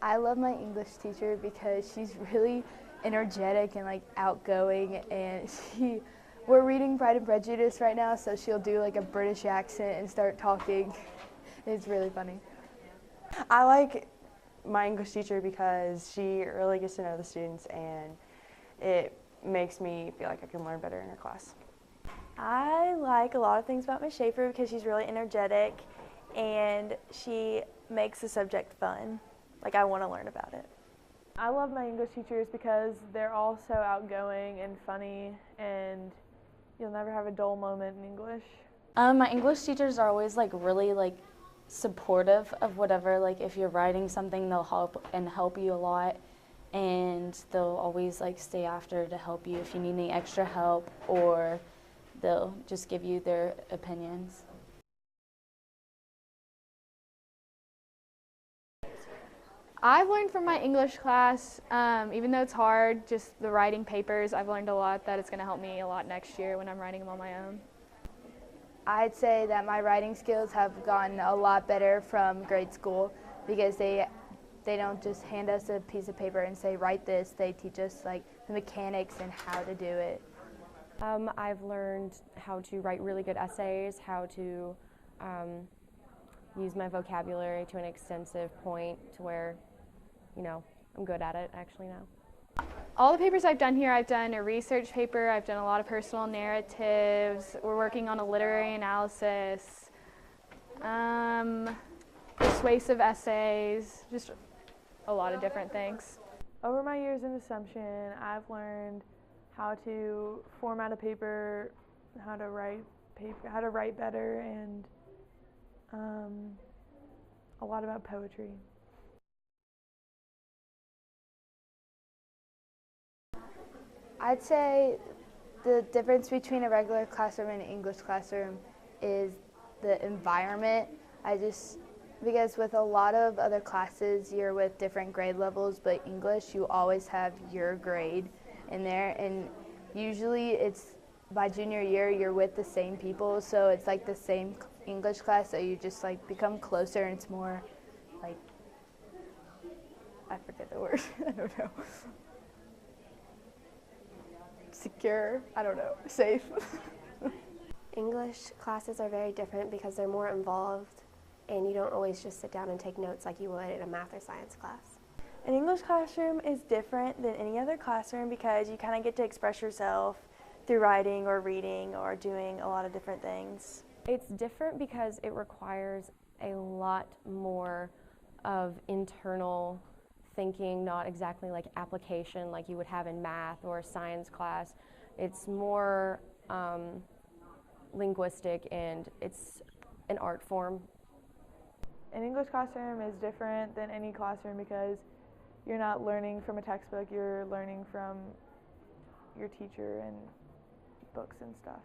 I love my English teacher because she's really energetic and like outgoing, and we're reading Pride and Prejudice right now, so she'll do like a British accent and start talking. It's really funny. I like my English teacher because she really gets to know the students, and it makes me feel like I can learn better in her class. I like a lot of things about Ms. Schaefer because she's really energetic and she makes the subject fun. Like, I want to learn about it. I love my English teachers because they're all so outgoing and funny, and you'll never have a dull moment in English. My English teachers are always really supportive of whatever, like if you're writing something, they'll help you a lot, and they'll always stay after to help you if you need any extra help, or they'll just give you their opinions. I've learned from my English class, even though it's hard, just the writing papers, I've learned a lot that it's going to help me a lot next year when I'm writing them on my own. I'd say that my writing skills have gotten a lot better from grade school because they don't just hand us a piece of paper and say, write this. They teach us the mechanics and how to do it. I've learned how to write really good essays, how to use my vocabulary to an extensive point to where, I'm good at it actually now. All the papers I've done here, I've done a research paper, I've done a lot of personal narratives, we're working on a literary analysis, persuasive essays, just a lot of different things. Over my years in Assumption, I've learned how to format a paper, how to write better, and a lot about poetry. I'd say the difference between a regular classroom and an English classroom is the environment. Because with a lot of other classes, you're with different grade levels, but English, you always have your grade in there, and usually it's by junior year, you're with the same people, so it's the same English class, so you just become closer, and it's more I forget the word, I don't know. Secure, I don't know, safe. English classes are very different because they're more involved, and you don't always just sit down and take notes like you would in a math or science class. An English classroom is different than any other classroom because you kind of get to express yourself through writing or reading or doing a lot of different things. It's different because it requires a lot more of internal thinking, not exactly like application like you would have in math or a science class. It's more linguistic, and it's an art form. An English classroom is different than any classroom because you're not learning from a textbook, you're learning from your teacher and books and stuff.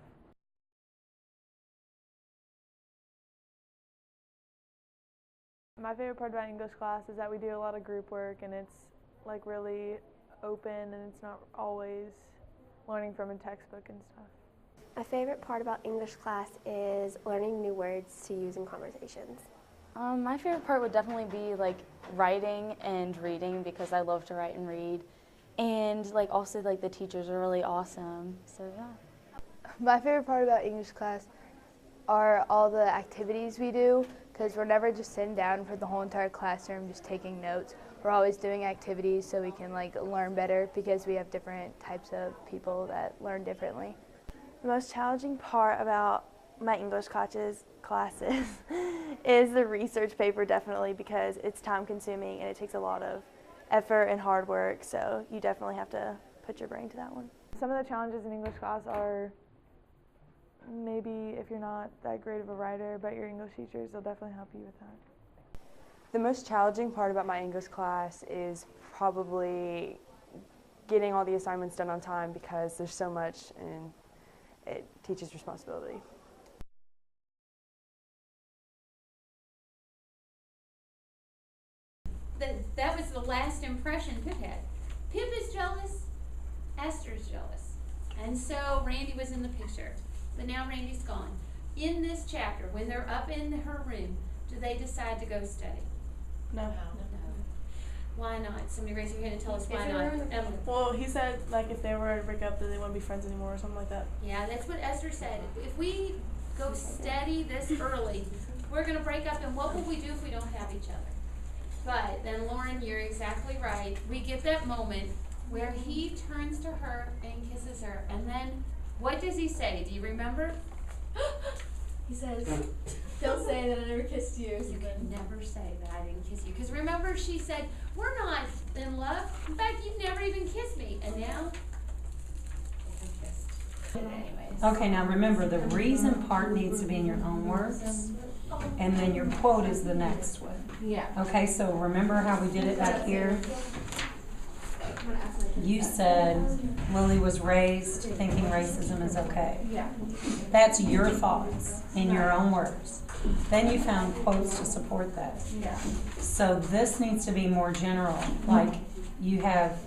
My favorite part about English class is that we do a lot of group work, and it's really open, and it's not always learning from a textbook and stuff. My favorite part about English class is learning new words to use in conversations. My favorite part would definitely be writing and reading because I love to write and read, and also the teachers are really awesome, so yeah. My favorite part about English class are all the activities we do, because we're never just sitting down for the whole entire classroom just taking notes. We're always doing activities so we can learn better because we have different types of people that learn differently. The most challenging part about my English classes is the research paper, definitely, because it's time consuming and it takes a lot of effort and hard work, so you definitely have to put your brain to that one. Some of the challenges in English class are maybe if you're not that great of a writer, but your English teachers will definitely help you with that. The most challenging part about my English class is probably getting all the assignments done on time because there's so much and it teaches responsibility. That was the last impression Pip had. Pip is jealous, Esther's jealous, and so Randy was in the picture. But now Randy's gone. In this chapter, when they're up in her room, do they decide to go study? No. Why not? Somebody raise your hand and tell us why not. Emily. Well, he said like if they were to break up, then they wouldn't be friends anymore or something like that. Yeah, that's what Esther said. If we go steady this early, we're going to break up, and what will we do if we don't have each other? But then, Lauren, you're exactly right. We get that moment where he turns to her and kisses her, and then what does he say? Do you remember? He says, "Don't say that I never kissed you." You can never say that I didn't kiss you. Because remember, she said, we're not in love. In fact, you've never even kissed me. And now, they're kissed. Anyways. Okay, now remember, the reason part needs to be in your own words, and then your quote is the next one. Yeah. Okay, so remember how we did it back here? You said Lily was raised thinking racism is okay. Yeah. That's your thoughts in your own words. Then you found quotes to support that. Yeah. So this needs to be more general, like you have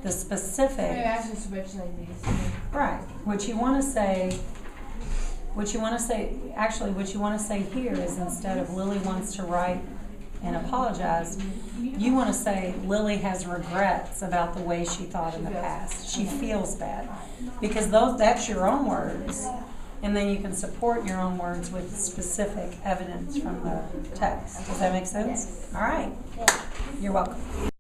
the specific. Maybe I should switch like these. Right. What you want to say, actually what you want to say here is instead of Lily wants to write and apologize, you want to say Lily has regrets about the way she thought in the past. She feels bad. Because that's your own words. And then you can support your own words with specific evidence from the text. Does that make sense? All right. You're welcome.